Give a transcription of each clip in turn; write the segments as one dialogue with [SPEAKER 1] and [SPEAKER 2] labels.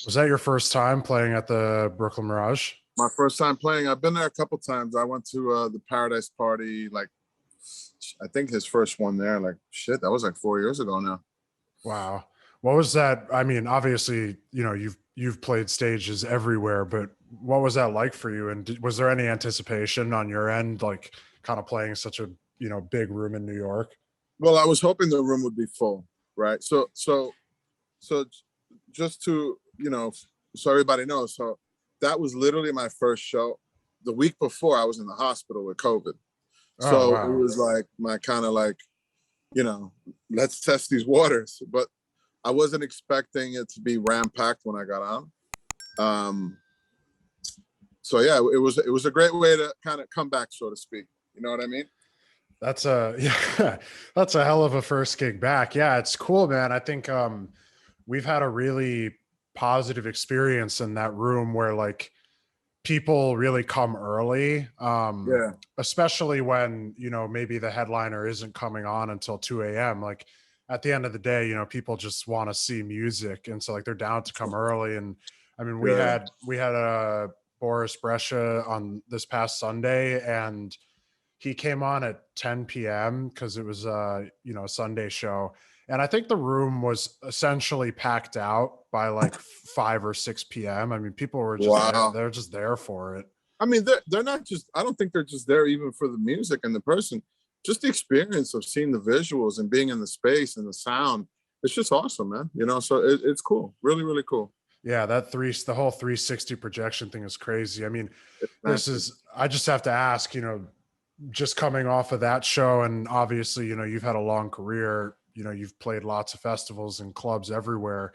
[SPEAKER 1] Was that your first time playing at the Brooklyn Mirage?
[SPEAKER 2] My first time playing. I've been there a couple times. I went to the Paradise Party, like I think his first one there. Like shit, that was like 4 years ago now.
[SPEAKER 1] Wow. What was that? I mean, obviously, you've played stages everywhere, but what was that like for you? And was there any anticipation on your end, like kind of playing such a, big room in New York?
[SPEAKER 2] Well, I was hoping the room would be full, right? So just to so everybody knows. So that was literally my first show. The week before, I was in the hospital with COVID.
[SPEAKER 1] Oh,
[SPEAKER 2] So it
[SPEAKER 1] wow.
[SPEAKER 2] was like my kind of like, let's test these waters. But I wasn't expecting it to be ram-packed when I got on. So yeah, it was a great way to kind of come back, so to speak. You know what I mean?
[SPEAKER 1] That's a yeah, that's a hell of a first gig back. Yeah, it's cool, man. I think we've had a really positive experience in that room where like people really come early,
[SPEAKER 2] Yeah.
[SPEAKER 1] especially when maybe the headliner isn't coming on until 2 a.m. Like at the end of the day, people just want to see music, and so like they're down to come early. And I mean, we
[SPEAKER 2] Yeah.
[SPEAKER 1] had we had a Boris Brescia on this past Sunday, and he came on at 10 p.m. because it was a Sunday show. And I think the room was essentially packed out by like 5 or 6 p.m. I mean, people were just there,
[SPEAKER 2] Wow.
[SPEAKER 1] they're just there for it.
[SPEAKER 2] I mean, they're not just. I don't think they're just there even for the music and the person. Just the experience of seeing the visuals and being in the space and the sound. It's just awesome, man. So it's cool. Really, really cool.
[SPEAKER 1] Yeah, the whole 360 projection thing is crazy. I mean,
[SPEAKER 2] Exactly.
[SPEAKER 1] I just have to ask, just coming off of that show, and obviously, you've had a long career, you've played lots of festivals and clubs everywhere.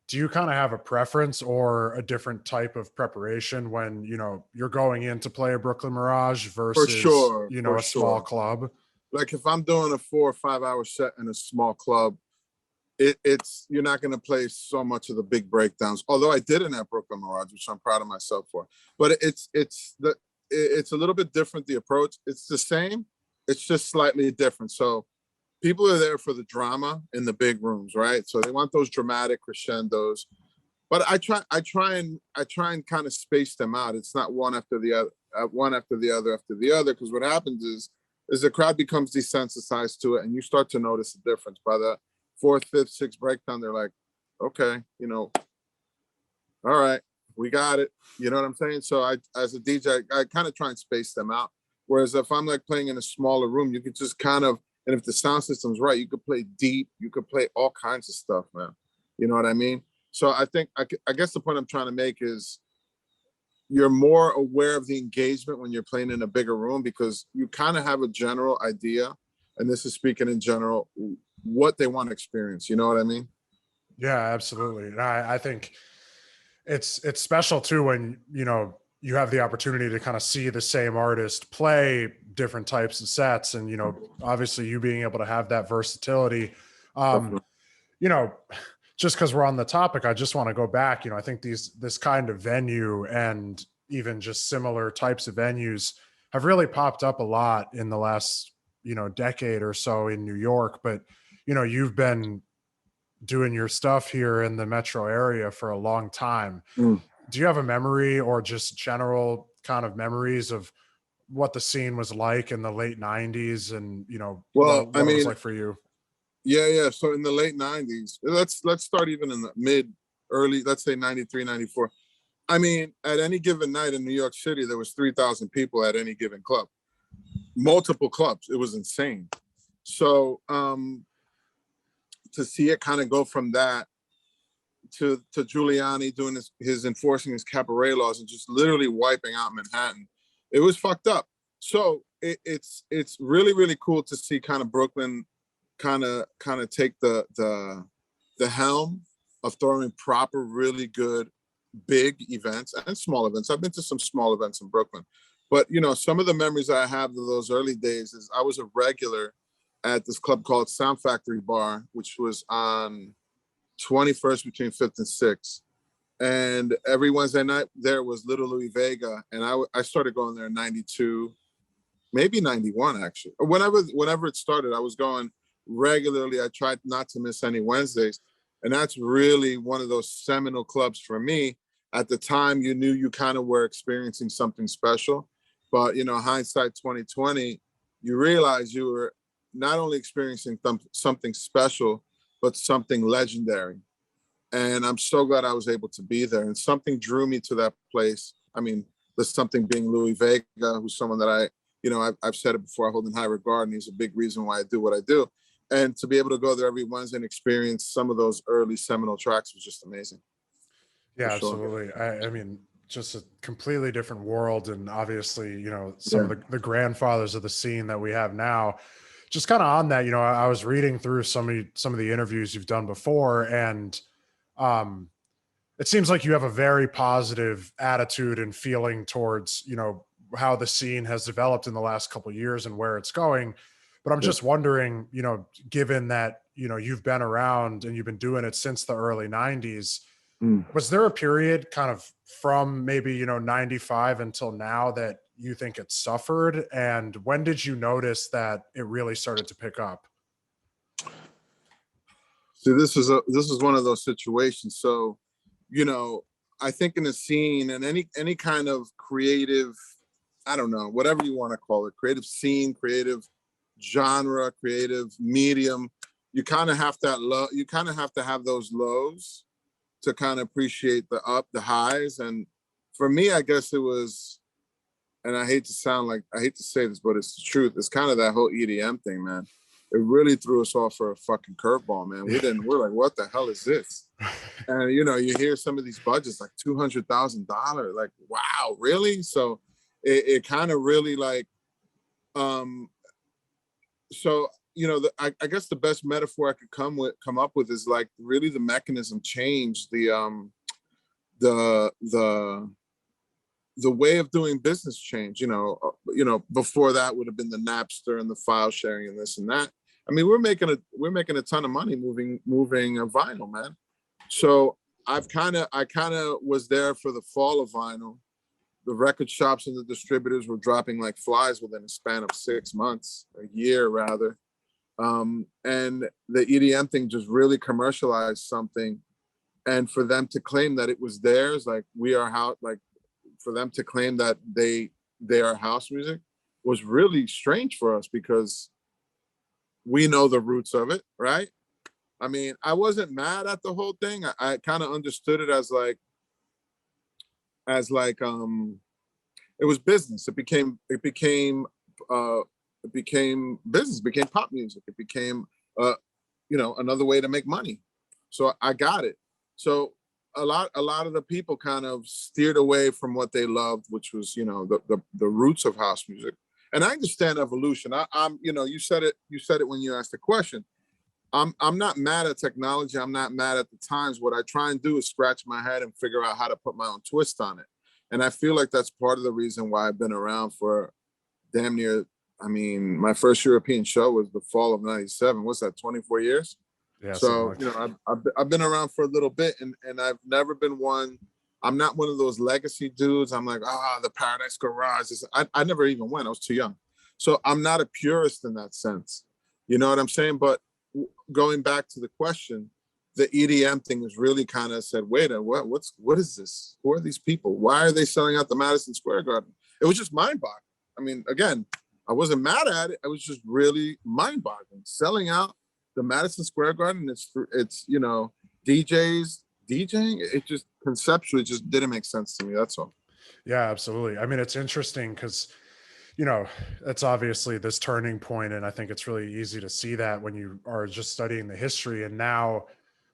[SPEAKER 1] Do you kind of have a preference or a different type of preparation when, you're going in to play a Brooklyn Mirage
[SPEAKER 2] For
[SPEAKER 1] versus,
[SPEAKER 2] sure. For
[SPEAKER 1] a small
[SPEAKER 2] sure.
[SPEAKER 1] club?
[SPEAKER 2] Like if I'm doing a 4 or 5 hour set in a small club, it's you're not going to play so much of the big breakdowns. Although I did in that Brooklyn Mirage, which I'm proud of myself for. But it's a little bit different. The approach, it's the same. It's just slightly different. So people are there for the drama in the big rooms, right? So they want those dramatic crescendos. But I try and kind of space them out. It's not one after the other, one after the other after the other. Because what happens is the crowd becomes desensitized to it, and you start to notice the difference. By the fourth, fifth, sixth breakdown, they're like, okay, all right, we got it. You know what I'm saying? So as a DJ, I kind of try and space them out. Whereas if I'm like playing in a smaller room, you could just kind of, and if the sound system's right, you could play deep, you could play all kinds of stuff, man. You know what I mean? So I think, I guess the point I'm trying to make is you're more aware of the engagement when you're playing in a bigger room because you kind of have a general idea, and this is speaking in general, what they want to experience. You know what I mean?
[SPEAKER 1] Yeah, absolutely. And I think it's special too when, you have the opportunity to kind of see the same artist play different types of sets. And, obviously you being able to have that versatility. Um,
[SPEAKER 2] Definitely.
[SPEAKER 1] you know, just because we're on the topic, I just want to go back. I think this kind of venue and even just similar types of venues have really popped up a lot in the last, decade or so in New York. But, you've been doing your stuff here in the metro area for a long time.
[SPEAKER 2] Mm.
[SPEAKER 1] Do you have a memory or just general kind of memories of what the scene was like in the late 90s and,
[SPEAKER 2] Well, I
[SPEAKER 1] what it was
[SPEAKER 2] mean,
[SPEAKER 1] like for you?
[SPEAKER 2] yeah. So in the late 90s, let's start even in the early, let's say 93, 94. I mean, at any given night in New York City, there was 3,000 people at any given club, multiple clubs. It was insane. So to see it kind of go from that to Giuliani doing his enforcing his cabaret laws and just literally wiping out Manhattan, it was fucked up. So it's really, really cool to see kind of Brooklyn kind of take the helm of throwing proper, really good big events and small events. I've been to some small events in Brooklyn, but some of the memories I have of those early days is I was a regular at this club called Sound Factory Bar, which was on 21st between 5th and 6th. And every Wednesday night there was Little Louis Vega, and I started going there in 92, maybe 91 actually. Or whenever it started, I was going regularly. I tried not to miss any Wednesdays. And that's really one of those seminal clubs for me. At the time, you knew you kind of were experiencing something special. But, you know, hindsight 2020, you realize you were not only experiencing something special, but something legendary. And I'm so glad I was able to be there. And something drew me to that place. I mean, the something being Louis Vega, who's someone that I've said it before, I hold in high regard, and he's a big reason why I do what I do. And to be able to go there every Wednesday and experience some of those early seminal tracks was just amazing.
[SPEAKER 1] Yeah,
[SPEAKER 2] For sure.
[SPEAKER 1] absolutely. I mean, just a completely different world. And obviously, you know, some
[SPEAKER 2] Yeah.
[SPEAKER 1] of the grandfathers of the scene that we have now. Just kind of on that, you know, I was reading through some of the interviews you've done before, and um, it seems like you have a very positive attitude and feeling towards, you know, how the scene has developed in the last couple of years and where it's going. But I'm
[SPEAKER 2] Yeah.
[SPEAKER 1] just wondering, you know, given that, you know, you've been around and you've been doing it since the early 90s,
[SPEAKER 2] Mm.
[SPEAKER 1] was there a period kind of from maybe, you know, 95 until now that you think it suffered? And when did you notice that it really started to pick up?
[SPEAKER 2] See, this is one of those situations. So, you know, I think in the scene and any kind of creative, I don't know, whatever you want to call it, creative scene, creative genre, creative medium, you kind of have that low, you kind of have to have those lows to kind of appreciate the highs. And for me, I guess it was, and I hate to say this, but it's the truth. It's kind of that whole EDM thing, man. It really threw us off for a fucking curveball, man. We're like, what the hell is this? And you know, you hear some of these budgets like $200,000, like, wow, really? So it kind of really like, um, so you know, I guess the best metaphor I could come up with is like really the mechanism changed, the the way of doing business change. You know, before that would have been the Napster and the file sharing and this and that. I mean, we're making a ton of money moving a vinyl, man. So I kind of was there for the fall of vinyl. The record shops and the distributors were dropping like flies within a span of 6 months, a year rather. And the EDM thing just really commercialized something. And for them to claim that it was theirs, like we are how, like for them to claim that they are house music was really strange for us because we know the roots of it, right? I mean, I wasn't mad at the whole thing. I kind of understood it as like it was business. It became business, it became pop music. It became you know, another way to make money. So I got it. So a lot of the people kind of steered away from what they loved, which was, you know, the roots of house music. And I understand evolution. I'm, you know, you said it when you asked the question. I'm not mad at technology. I'm not mad at the times. What I try and do is scratch my head and figure out how to put my own twist on it. And I feel like that's part of the reason why I've been around for damn near, I mean, my first European show was the fall of '97. What's that, 24 years?
[SPEAKER 1] Yeah, something
[SPEAKER 2] So,
[SPEAKER 1] like
[SPEAKER 2] you know, I've been around for a little bit, and I've never been one. I'm not one of those legacy dudes. I'm like, the Paradise Garage. I never even went. I was too young. So I'm not a purist in that sense. You know what I'm saying? But going back to the question, the EDM thing has really kind of said, wait a what is this? Who are these people? Why are they selling out the Madison Square Garden? It was just mind-boggling. I mean, again, I wasn't mad at it. I was just really mind-boggling. Selling out the Madison Square Garden, it's you know, DJing. It just conceptually just didn't make sense to me. That's all.
[SPEAKER 1] Yeah, absolutely. I mean, it's interesting because, you know, it's obviously this turning point, and I think it's really easy to see that when you are just studying the history. And now,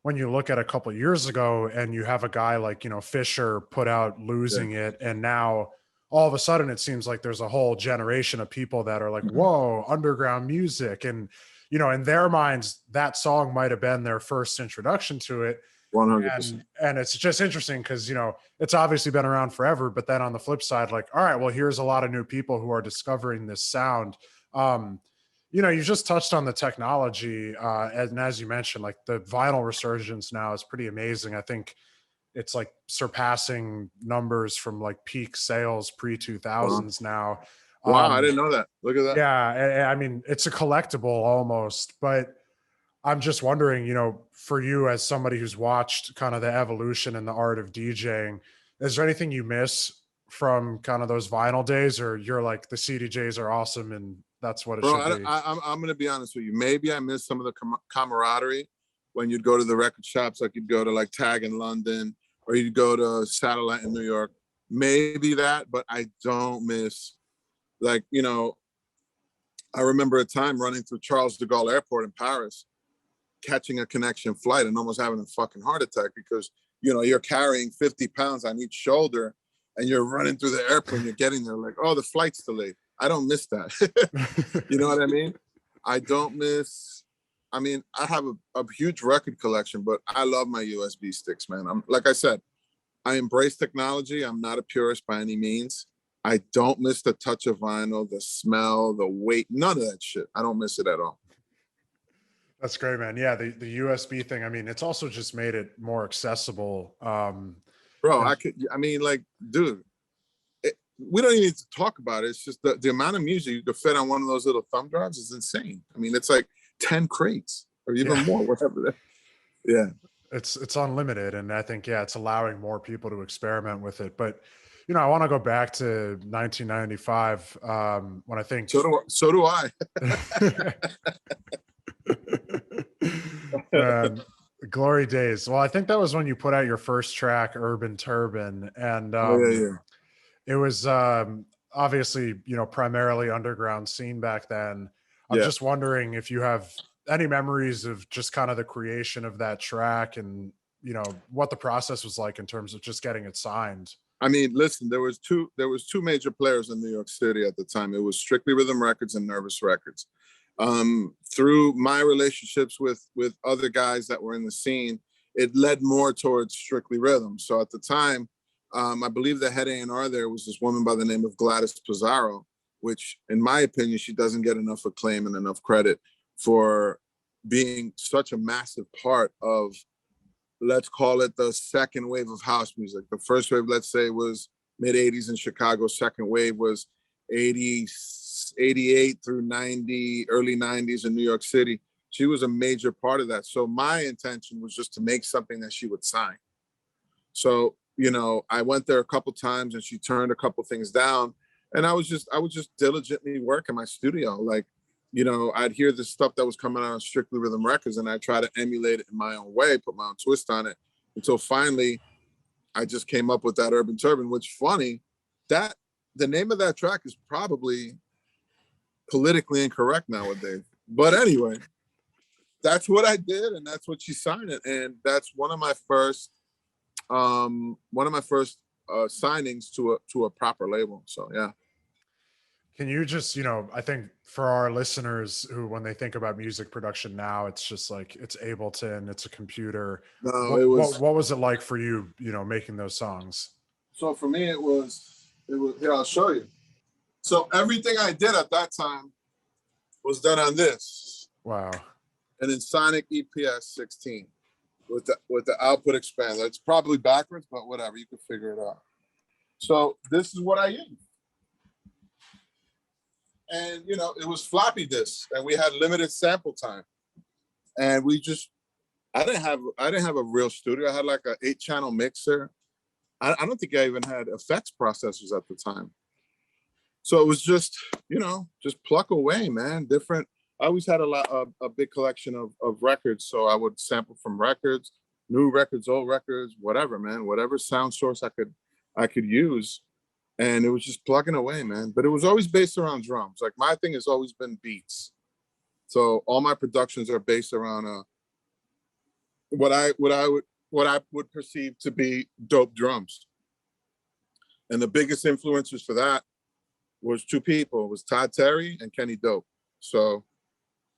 [SPEAKER 1] when you look at a couple of years ago, and you have a guy like, you know, Fisher put out
[SPEAKER 2] Yeah.
[SPEAKER 1] "Losing It," and now all of a sudden it seems like there's a whole generation of people that are like,
[SPEAKER 2] Mhm.
[SPEAKER 1] "Whoa, underground music!" And you know, in their minds, that song might have been their first introduction to it.
[SPEAKER 2] 100%.
[SPEAKER 1] And it's just interesting because, you know, it's obviously been around forever, but then on the flip side, like, all right, well, here's a lot of new people who are discovering this sound. um you know, you just touched on the technology, and as you mentioned, like the vinyl resurgence now is pretty amazing. I think it's like surpassing numbers from like peak sales pre
[SPEAKER 2] Wow.
[SPEAKER 1] 2000s now.
[SPEAKER 2] Wow, I
[SPEAKER 1] um
[SPEAKER 2] didn't know that. Look at that.
[SPEAKER 1] yeah, I mean, it's a collectible almost, but I'm just wondering, for you as somebody who's watched kind of the evolution in the art of DJing, is there anything you miss from kind of those vinyl days, or you're like the CDJs are awesome and that's what it
[SPEAKER 2] Bro,
[SPEAKER 1] should be?
[SPEAKER 2] I'm gonna be honest with you. Maybe I miss some of the camaraderie when you'd go to the record shops, like you'd go to like Tag in London, or you'd go to Satellite in New York. Maybe that, but I don't miss, like, I remember a time running through Charles de Gaulle Airport in Paris, catching a connection flight and almost having a fucking heart attack because you're carrying 50 pounds on each shoulder and you're running through the airport and you're getting there like, oh, the flight's delayed. I don't miss that. You know what I mean? I don't miss. I mean, I have a huge record collection, but I love my USB sticks, man. I'm, like I said, I embrace technology. I'm not a purist by any means. I don't miss the touch of vinyl, the smell, the weight, none of that shit. I don't miss it at all.
[SPEAKER 1] That's great, man. Yeah, the USB thing. I mean, it's also just made it more accessible.
[SPEAKER 2] Bro,
[SPEAKER 1] And
[SPEAKER 2] I mean, like, dude, we don't even need to talk about it. It's just the amount of music you could fit on one of those little thumb drives is insane. I mean, it's like 10 crates or even more, whatever. Yeah.
[SPEAKER 1] it's unlimited, and I think it's allowing more people to experiment with it. But I want to go back to 1995 when I think.
[SPEAKER 2] So do I.
[SPEAKER 1] Man, glory days. Well, I think that was when you put out your first track, Urban Turban, and
[SPEAKER 2] Oh yeah.
[SPEAKER 1] it was obviously primarily underground scene back then. I'm
[SPEAKER 2] Yeah.
[SPEAKER 1] just wondering if you have any memories of just kind of the creation of that track, and what the process was like in terms of just getting it signed.
[SPEAKER 2] I mean, listen, there was two major players in New York City at the time. It was Strictly Rhythm Records and Nervous Records. Through my relationships with other guys that were in the scene, it led more towards Strictly Rhythm. So at the time, I believe the head A&R there was this woman by the name of Gladys Pizarro, which in my opinion, she doesn't get enough acclaim and enough credit for being such a massive part of, let's call it, the second wave of house music. The first wave, let's say, was mid 80s in Chicago. Second wave was 80s, 88 through 90, early 90s in New York City. She was a major part of that. So my intention was just to make something that she would sign. So, I went there a couple times and she turned a couple things down. And I was just diligently working my studio. Like, I'd hear the stuff that was coming out on Strictly Rhythm Records and I try to emulate it in my own way, put my own twist on it. Until finally, I just came up with that Urban Turban, which, funny, that the name of that track is probably politically incorrect nowadays. But anyway, that's what I did and that's what she signed it. And that's one of my first signings to a proper label. So yeah.
[SPEAKER 1] Can you just, I think for our listeners who, when they think about music production now, it's just like it's Ableton, it's a computer.
[SPEAKER 2] No,
[SPEAKER 1] What was it like for you, making those songs?
[SPEAKER 2] So for me, it was here, I'll show you. So everything I did at that time was done on this.
[SPEAKER 1] Wow.
[SPEAKER 2] And in Sonic EPS 16 with the output expander. It's probably backwards, but whatever, you can figure it out. So this is what I used. And it was floppy disks and we had limited sample time. And I didn't have a real studio. I had like an 8-channel mixer. I don't think I even had effects processors at the time. So it was just pluck away, man. Different. I always had a big collection of records. So I would sample from records, new records, old records, whatever, man, whatever sound source I could use. And it was just plugging away, man. But it was always based around drums. Like my thing has always been beats. So all my productions are based around what I would perceive to be dope drums. And the biggest influencers for that was two people. It was Todd Terry and Kenny Dope. So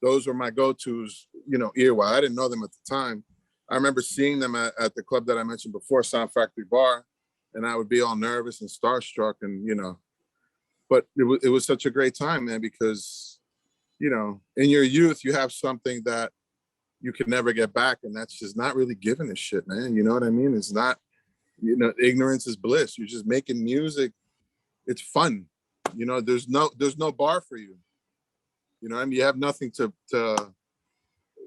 [SPEAKER 2] those were my go-tos, ear-wise. I didn't know them at the time. I remember seeing them at the club that I mentioned before, Sound Factory Bar, and I would be all nervous and starstruck, and but it was such a great time, man, because in your youth you have something that you can never get back, and that's just not really giving a shit, man. You know what I mean? It's not, ignorance is bliss. You're just making music. It's fun. There's no bar for you. You have nothing to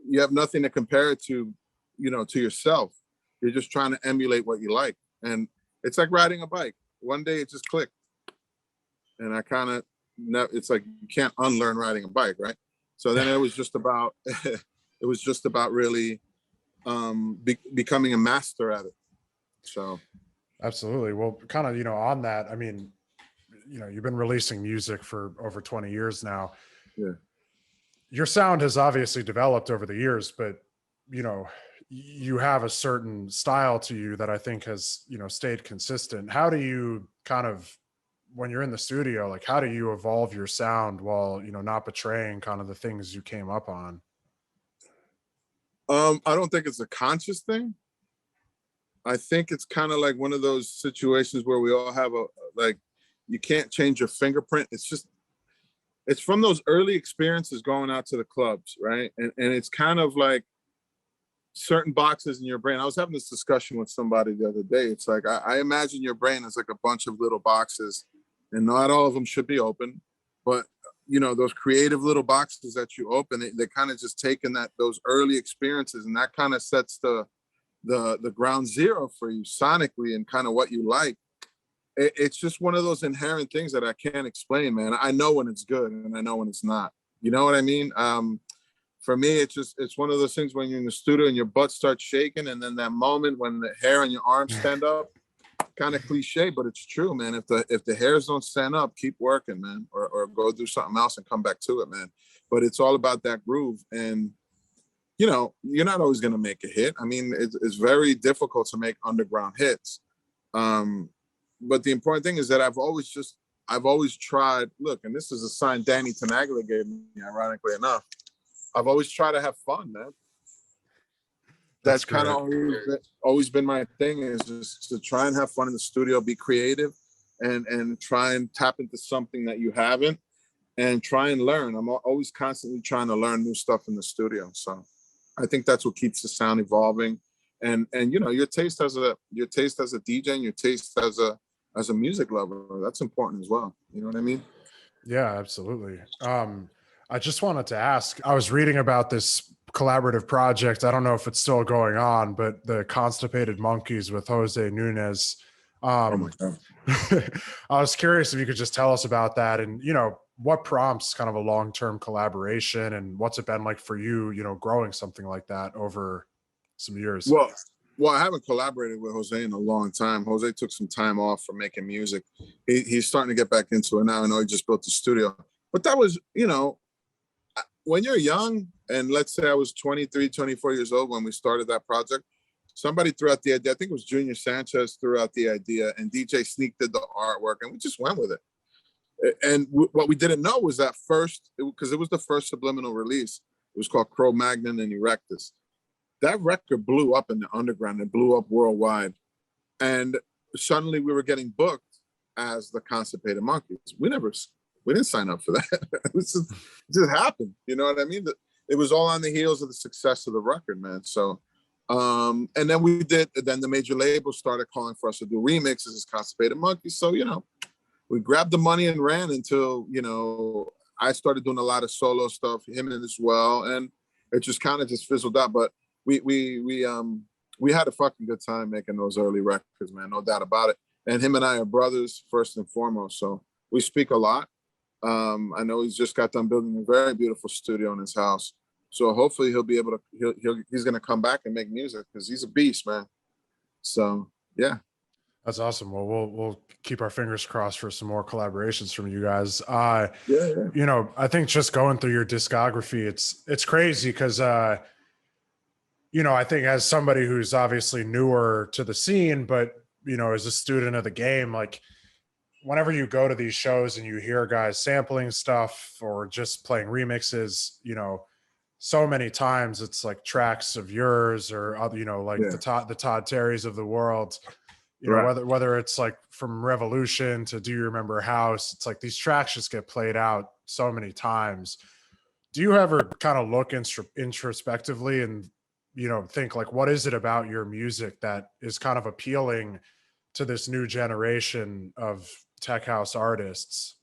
[SPEAKER 2] you have nothing to compare it to, to yourself. You're just trying to emulate what you like. And it's like riding a bike. One day it just clicked. And I kind of, it's like you can't unlearn riding a bike, right? So then it was just about, really becoming a master at it. So.
[SPEAKER 1] Absolutely. Well, kind of, on that, I mean, you've been releasing music for over 20 years now.
[SPEAKER 2] Yeah.
[SPEAKER 1] Your sound has obviously developed over the years, but, you have a certain style to you that I think has, stayed consistent. How do you kind of, when you're in the studio, like how do you evolve your sound while, not betraying kind of the things you came up on?
[SPEAKER 2] I don't think it's a conscious thing. I think it's kind of like one of those situations where we all have you can't change your fingerprint. It's from those early experiences going out to the clubs, right? And it's kind of like certain boxes in your brain. I was having this discussion with somebody the other day. It's like, I imagine your brain as like a bunch of little boxes, and not all of them should be open, but those creative little boxes that you open, they kind of just taking those early experiences, and that kind of sets the ground zero for you sonically and kind of what you like. It's just one of those inherent things that I can't explain, man. I know when it's good and I know when it's not. You know what I mean? For me, it's one of those things when you're in the studio and your butt starts shaking, and then that moment when the hair on your arms stand up, kind of cliche, but it's true, man. If the hairs don't stand up, keep working, man, or go do something else and come back to it, man. But it's all about that groove. And you're not always going to make a hit. I mean, it's very difficult to make underground hits. But the important thing is that I've always tried, look, and this is a sign Danny Tenaglia gave me, ironically enough. I've always tried to have fun, man. That's kind of always been my thing, is just to try and have fun in the studio, be creative, and try and tap into something that you haven't, and try and learn. I'm always constantly trying to learn new stuff in the studio. So I think that's what keeps the sound evolving. And your taste as a DJ and your taste as a music lover, that's important as well. You know what I mean?
[SPEAKER 1] Yeah, absolutely. I just wanted to ask, I was reading about this collaborative project. I don't know if it's still going on, but the Constipated Monkeys with Jose Nunez.
[SPEAKER 2] Oh my God.
[SPEAKER 1] I was curious if you could just tell us about that, and, what prompts kind of a long-term collaboration, and what's it been like for you, growing something like that over some years?
[SPEAKER 2] Well, I haven't collaborated with Jose in a long time. Jose took some time off from making music. He's starting to get back into it now. I know he just built a studio, but that was, when you're young, and let's say I was 23, 24 years old when we started that project, somebody threw out the idea. I think it was Junior Sanchez threw out the idea, and DJ Sneak did the artwork, and we just went with it. And what we didn't know was that because it was the first subliminal release. It was called Cro-Magnon and Erectus. That record blew up in the underground and blew up worldwide. And suddenly we were getting booked as the Constipated Monkeys. We didn't sign up for that. it just happened. You know what I mean? It was all on the heels of the success of the record, man. So, and then then the major labels started calling for us to do remixes as Constipated Monkeys. So, we grabbed the money and ran until, I started doing a lot of solo stuff, him as well. And it just kind of just fizzled out. But we had a fucking good time making those early records, man. No doubt about it. And him and I are brothers first and foremost. So we speak a lot. I know he's just got done building a very beautiful studio in his house. So hopefully he'll be able to, he's going to come back and make music, because he's a beast, man. So, yeah.
[SPEAKER 1] That's awesome. Well, we'll keep our fingers crossed for some more collaborations from you guys.
[SPEAKER 2] Yeah.
[SPEAKER 1] I think just going through your discography, it's crazy because, I think as somebody who's obviously newer to the scene, but, as a student of the game, like whenever you go to these shows and you hear guys sampling stuff or just playing remixes, so many times it's like tracks of yours or other, the Todd Terrys of the world.
[SPEAKER 2] Right.
[SPEAKER 1] Whether it's like from Revolution to Do You Remember House, it's like these tracks just get played out so many times. Do you ever kind of look introspectively and, think like, what is it about your music that is kind of appealing to this new generation of tech house artists?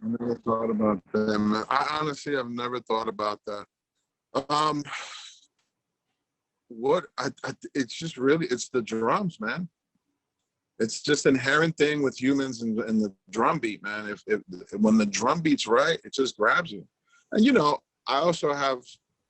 [SPEAKER 2] I never thought about that, man. I honestly have never thought about that. Um, it's just really, it's the drums, man. It's just inherent thing with humans and the drum beat, man. If when the drum beat's right, it just grabs you. And you know, I also have,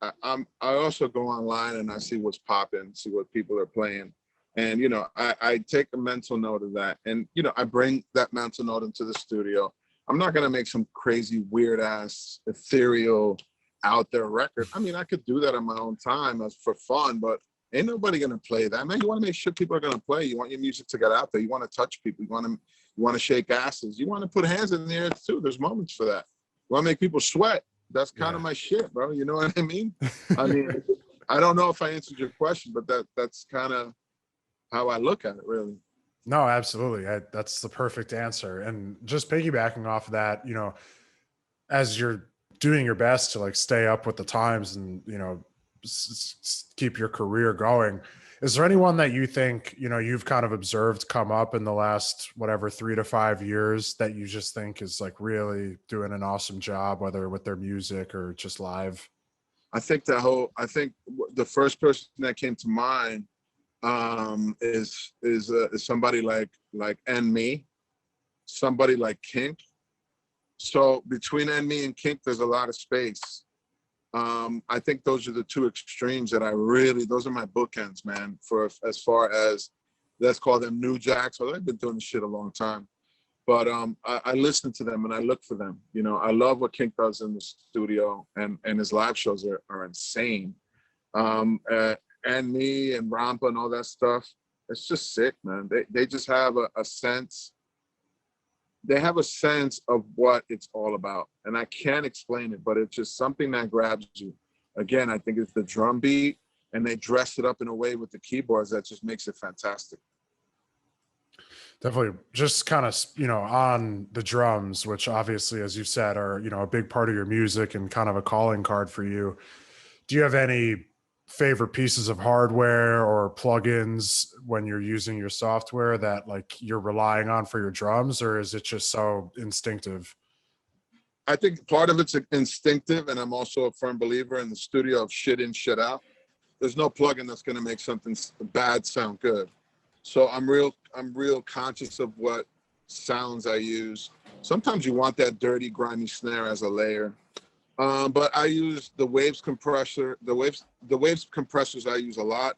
[SPEAKER 2] I also go online and I see what's popping, see what people are playing, and you know, I take a mental note of that, and you know, I bring that mental note into the studio. I'm not gonna make some crazy, weird ass, ethereal, out there record. I mean, I could do that on my own time as for fun, but ain't nobody gonna play that, man. You want to make sure people are gonna play. You want your music to get out there. You want to touch people. You want to shake asses. You want to put hands in the air too. There's moments for that. You want to make people sweat. That's kind of my shit, bro. You know what I mean? I mean, I don't know if I answered your question, but that's kind of how I look at it, really.
[SPEAKER 1] No, absolutely. That's the perfect answer. And just piggybacking off of that, you know, as you're doing your best to like stay up with the times and, you know, keep your career going, is there anyone that you think, you know, you've kind of observed come up in the last whatever 3 to 5 years that you just think is like really doing an awesome job, whether with their music or just live?
[SPEAKER 2] I think the first person that came to mind is somebody like and me, somebody like Kink. So between and me and Kink, there's a lot of space. I think those are the two extremes that those are my bookends, man, for as far as, let's call them new jacks. Well, they've been doing this shit a long time. But I listen to them and I look for them. You know, I love what Kink does in the studio, and his live shows are insane. And me and Rampa and all that stuff, it's just sick, man. They just have a sense. They have a sense of what it's all about. And I can't explain it, but it's just something that grabs you. Again, I think it's the drum beat, and they dress it up in a way with the keyboards that just makes it fantastic.
[SPEAKER 1] Definitely. Just kind of, you know, on the drums, which obviously, as you said, are, you know, a big part of your music and kind of a calling card for you. Do you have any favorite pieces of hardware or plugins when you're using your software that like you're relying on for your drums, or is it just so instinctive?
[SPEAKER 2] I think part of it's instinctive, and I'm also a firm believer in the studio of shit in, shit out. There's no plugin that's going to make something bad sound good. So I'm real conscious of what sounds I use. Sometimes you want that dirty, grimy snare as a layer. But I use the waves compressor, the waves compressors I use a lot.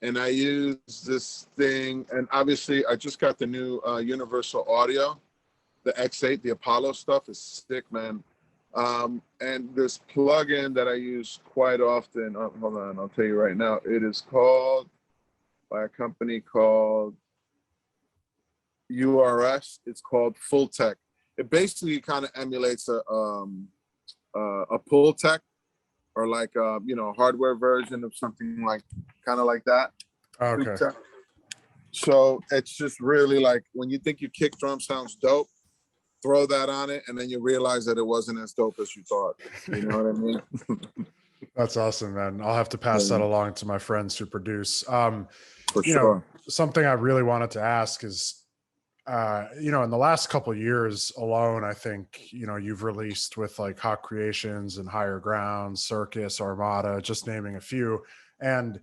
[SPEAKER 2] And I use this thing, and obviously I just got the new Universal Audio, the X8, the Apollo stuff is sick, man. And this plugin that I use quite often, hold on, I'll tell you right now, it is called, by a company called URS. It's called Full Tech. It basically kind of emulates a Pull Tech, or like you know, hardware version of something like kind of like that.
[SPEAKER 1] Okay.
[SPEAKER 2] So it's just really like when you think your kick drum sounds dope, throw that on it, and then you realize that it wasn't as dope as you thought. You know what I mean?
[SPEAKER 1] That's awesome, man. I'll have to pass that along to my friends who produce.
[SPEAKER 2] For
[SPEAKER 1] You
[SPEAKER 2] sure.
[SPEAKER 1] know, something I really wanted to ask is, you know, in the last couple of years alone, I think, you know, you've released with like Hot Creations and Higher Ground, Circus, Armada, just naming a few. And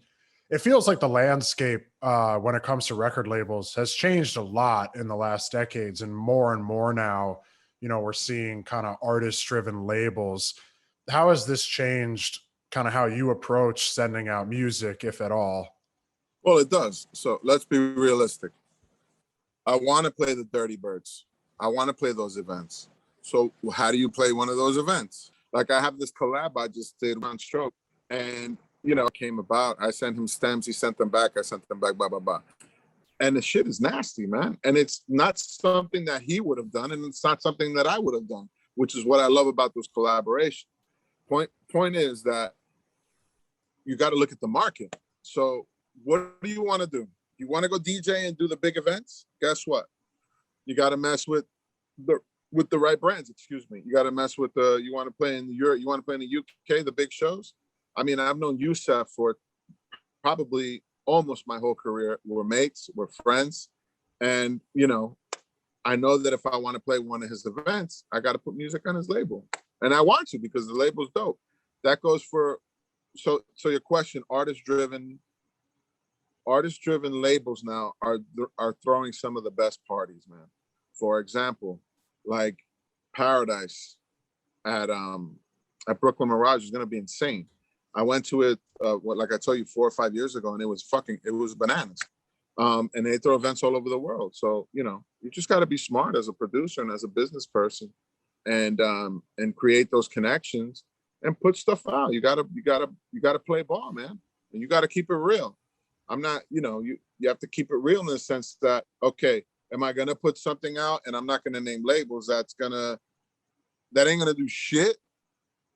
[SPEAKER 1] it feels like the landscape when it comes to record labels has changed a lot in the last decades, and more now, you know, we're seeing kind of artist driven labels. How has this changed kind of how you approach sending out music, if at all?
[SPEAKER 2] Well, it does. So let's be realistic. I want to play the Dirty Birds. I want to play those events. So how do you play one of those events? Like I have this collab I just did on Stroke, and you know, it came about. I sent him stems, he sent them back, I sent them back, blah, blah, blah. And the shit is nasty, man. And it's not something that he would have done, and it's not something that I would have done, which is what I love about those collaborations. Point is that you got to look at the market. So what do you want to do? You want to go DJ and do the big events? Guess what? You got to mess with the right brands. Excuse me. You got to mess with the. You want to play in Europe. You want to play in the UK, the big shows. I mean, I've known Youssef for probably almost my whole career. We're mates. We're friends, and you know, I know that if I want to play one of his events, I got to put music on his label, and I want to because the label's dope. That goes for so your question, artist driven labels now are throwing some of the best parties, man. For example, like Paradise at Brooklyn Mirage is gonna be insane. I went to it like I told you 4 or 5 years ago, and it was bananas. And they throw events all over the world. So, you just got to be smart as a producer and as a business person, and create those connections and put stuff out. You gotta play ball, man, and you got to keep it real. I'm not, you have to keep it real in the sense that, okay, am I gonna put something out and I'm not gonna name labels that ain't gonna do shit,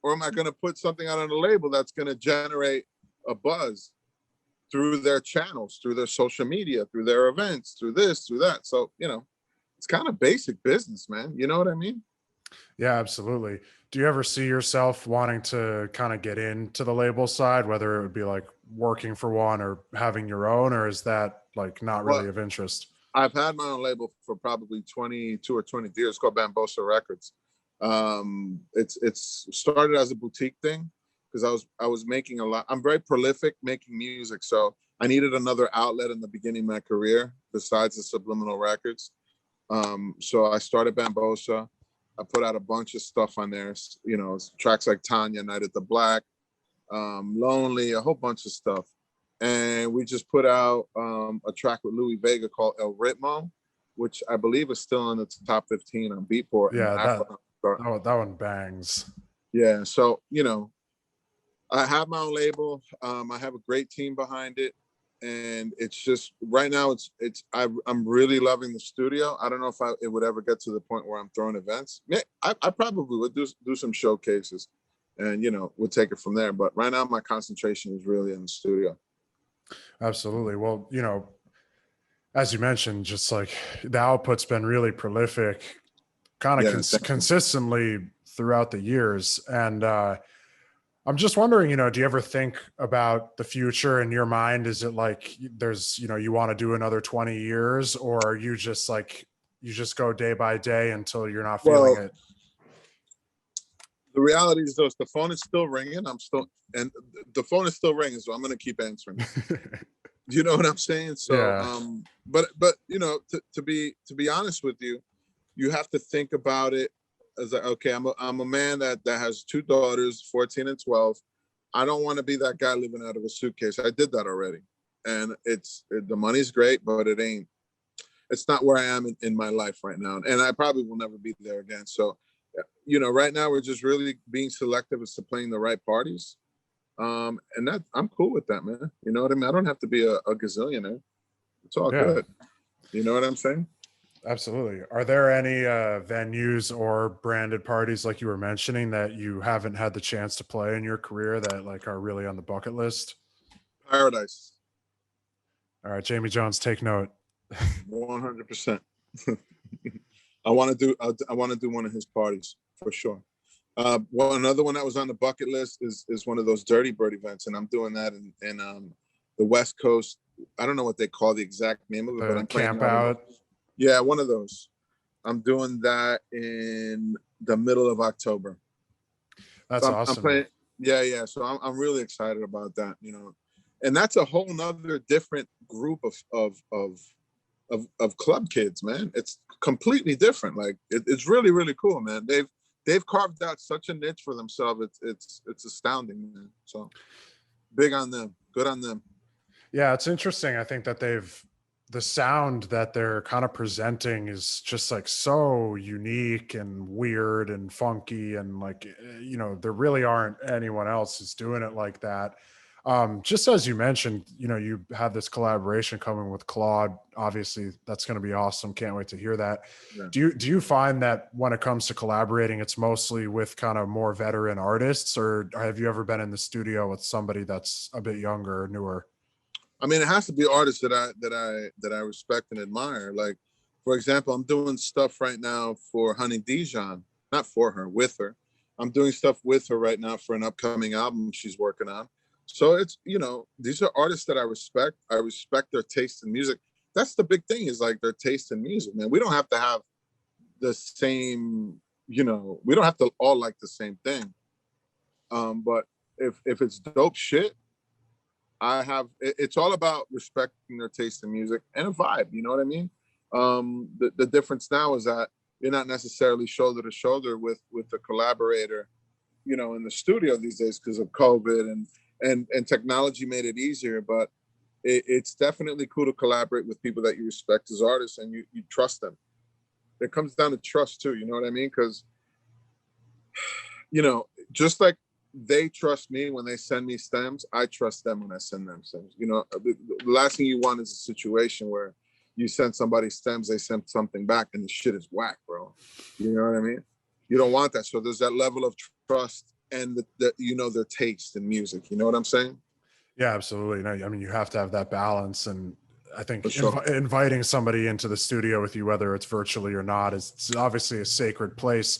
[SPEAKER 2] or am I gonna put something out on a label that's gonna generate a buzz through their channels, through their social media, through their events, through this, through that. So, it's kind of basic business, man. You know what I mean?
[SPEAKER 1] Yeah, absolutely. Do you ever see yourself wanting to kind of get into the label side, whether it would be like working for one or having your own, or is that like not
[SPEAKER 2] Well,
[SPEAKER 1] really of interest?
[SPEAKER 2] I've had my own label for probably 22 or 20 years. It's called Bambosa Records. It's started as a boutique thing because I was making a lot. I'm very prolific making music, so I needed another outlet in the beginning of my career besides the subliminal records. So I started Bambosa. I put out a bunch of stuff on there, tracks like Tanya, Night at the Black, Lonely, a whole bunch of stuff. And we just put out a track with Louis Vega called El Ritmo, which I believe is still in the top 15 on Beatport.
[SPEAKER 1] Yeah, that one bangs.
[SPEAKER 2] Yeah, so I have my own label. I have a great team behind it, and it's just right now. I'm really loving the studio. I don't know if it would ever get to the point where I'm throwing events. Yeah, I probably would do some showcases, and we'll take it from there. But right now, my concentration is really in the studio.
[SPEAKER 1] Absolutely. Well, as you mentioned, just like the output's been really prolific, kind of
[SPEAKER 2] Yeah,
[SPEAKER 1] consistently throughout the years. And I'm just wondering, do you ever think about the future in your mind? Is it like you want to do another 20 years, or are you just like, you just go day by day until you're not feeling
[SPEAKER 2] well,
[SPEAKER 1] it?
[SPEAKER 2] the reality is, though, the phone is still ringing. And the phone is still ringing, so I'm going to keep answering. You know what I'm saying? So,
[SPEAKER 1] Yeah.
[SPEAKER 2] but to be honest with you, you have to think about it as like, okay, I'm a man that has two daughters, 14 and 12. I don't want to be that guy living out of a suitcase. I did that already, and the money's great, but it's not where I am in my life right now, and I probably will never be there again. So, right now we're just really being selective as to playing the right parties. And that I'm cool with that, man. You know what I mean? I don't have to be a gazillionaire. It's all
[SPEAKER 1] Yeah.
[SPEAKER 2] good. You know what I'm saying?
[SPEAKER 1] Absolutely. Are there any venues or branded parties like you were mentioning that you haven't had the chance to play in your career that like are really on the bucket list?
[SPEAKER 2] Paradise,
[SPEAKER 1] All right, Jamie Jones, take note.
[SPEAKER 2] 100%. I want to do one of his parties for sure. Another one that was on the bucket list is one of those Dirty Bird events, and I'm doing that in the West Coast. I don't know what they call the exact name of it, but
[SPEAKER 1] The
[SPEAKER 2] I'm playing
[SPEAKER 1] camp out.
[SPEAKER 2] Yeah, one of those. I'm doing that in the middle of October.
[SPEAKER 1] That's
[SPEAKER 2] So I'm
[SPEAKER 1] awesome.
[SPEAKER 2] playing. Yeah. So I'm really excited about that. And that's a whole nother different group of club kids, man. It's completely different. Like it's really, really cool, man. They've carved out such a niche for themselves. It's astounding, man. So big on them. Good on them.
[SPEAKER 1] Yeah, it's interesting. I think that the sound that they're kind of presenting is just like so unique and weird and funky, and like, there really aren't anyone else who's doing it like that. Just as you mentioned, you have this collaboration coming with Claude. Obviously, that's going to be awesome. Can't wait to hear that.
[SPEAKER 2] Yeah.
[SPEAKER 1] Do you find that when it comes to collaborating, it's mostly with kind of more veteran artists, or have you ever been in the studio with somebody that's a bit younger or newer?
[SPEAKER 2] I mean, it has to be artists that I respect and admire. Like, for example, I'm doing stuff right now for Honey Dijon, not for her, with her. I'm doing stuff with her right now for an upcoming album she's working on. So it's, these are artists that I respect. I respect their taste in music. That's the big thing, is like their taste in music, man. We don't have to have the same, we don't have to all like the same thing. But if it's dope shit, it's all about respecting their taste in music and a vibe. You know what I mean? The difference now is that you're not necessarily shoulder to shoulder with the collaborator, you know, in the studio these days because of COVID and technology made it easier. But it's definitely cool to collaborate with people that you respect as artists and you trust them. It comes down to trust too. You know what I mean? Because, you know, just like they trust me when they send me stems, I trust them when I send them stems. You know, the last thing you want is a situation where you send somebody stems, they send something back, and the shit is whack, bro. You know what I mean? You don't want that. So there's that level of trust and the you know, their taste in music. You know what I'm saying?
[SPEAKER 1] Yeah, absolutely. No, I mean, you have to have that balance. And I think
[SPEAKER 2] For sure.
[SPEAKER 1] inviting somebody into the studio with you, whether it's virtually or not, is it's obviously a sacred place.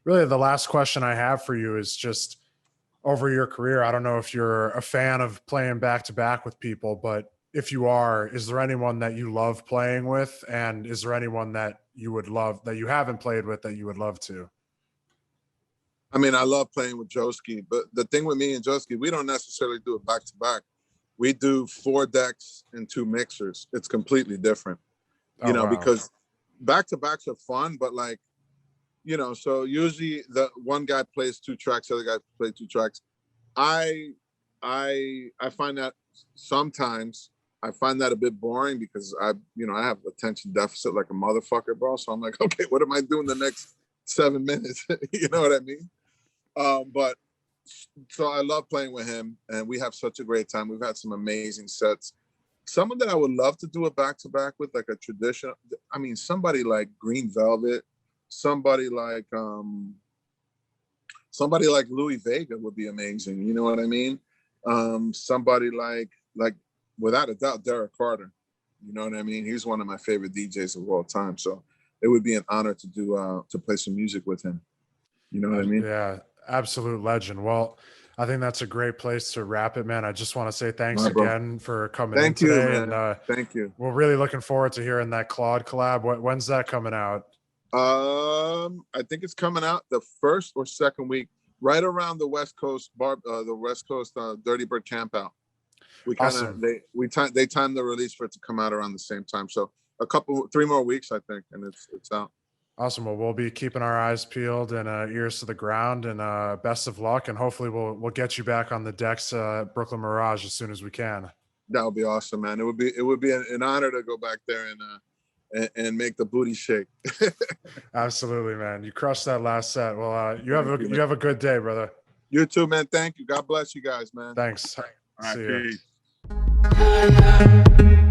[SPEAKER 1] Really, the last question I have for you is just over your career. I don't know if you're a fan of playing back to back with people, but if you are, is there anyone that you love playing with? And is there anyone that you would love that you haven't played with that you would love to?
[SPEAKER 2] I mean, I love playing with Joski, but the thing with me and Joski, we don't necessarily do it back to back. We do 4 decks and 2 mixers. It's completely different, you know,
[SPEAKER 1] Wow.
[SPEAKER 2] because back to backs are fun, but like, you know, so usually the one guy plays 2 tracks, the other guy plays 2 tracks. I find that sometimes I find that a bit boring because you know, I have attention deficit like a motherfucker, bro. So I'm like, okay, what am I doing the next 7 minutes? You know what I mean? But so I love playing with him, and we have such a great time. We've had some amazing sets. Someone that I would love to do a back to back with, like a traditional. I mean, somebody like Green Velvet, somebody like Louis Vega would be amazing. You know what I mean? Somebody like without a doubt Derek Carter. You know what I mean? He's one of my favorite DJs of all time. So it would be an honor to do to play some music with him. You know what I mean?
[SPEAKER 1] Yeah, absolute legend. Well, I think that's a great place to wrap it, man. I just want to say thanks
[SPEAKER 2] All right, bro.
[SPEAKER 1] again for coming in
[SPEAKER 2] Thank you,
[SPEAKER 1] today.
[SPEAKER 2] man.
[SPEAKER 1] And
[SPEAKER 2] Thank you.
[SPEAKER 1] we're really looking forward to hearing that Claude collab. When's that coming out?
[SPEAKER 2] I think it's coming out the 1st or 2nd week, right around the West Coast Dirty Bird camp out. We kind of
[SPEAKER 1] Awesome.
[SPEAKER 2] they timed the release for it to come out around the same time. So 3 more weeks, I think, and it's out.
[SPEAKER 1] Awesome. Well, we'll be keeping our eyes peeled and ears to the ground. And best of luck. And hopefully, we'll get you back on the decks at Brooklyn Mirage as soon as we can.
[SPEAKER 2] That would be awesome, man. It would be an honor to go back there and make the booty shake.
[SPEAKER 1] Absolutely, man. You crushed that last set. Well, you have a good day, brother.
[SPEAKER 2] You too, man. Thank you. God bless you guys, man.
[SPEAKER 1] Thanks.
[SPEAKER 2] All right,
[SPEAKER 1] See ya.
[SPEAKER 2] peace.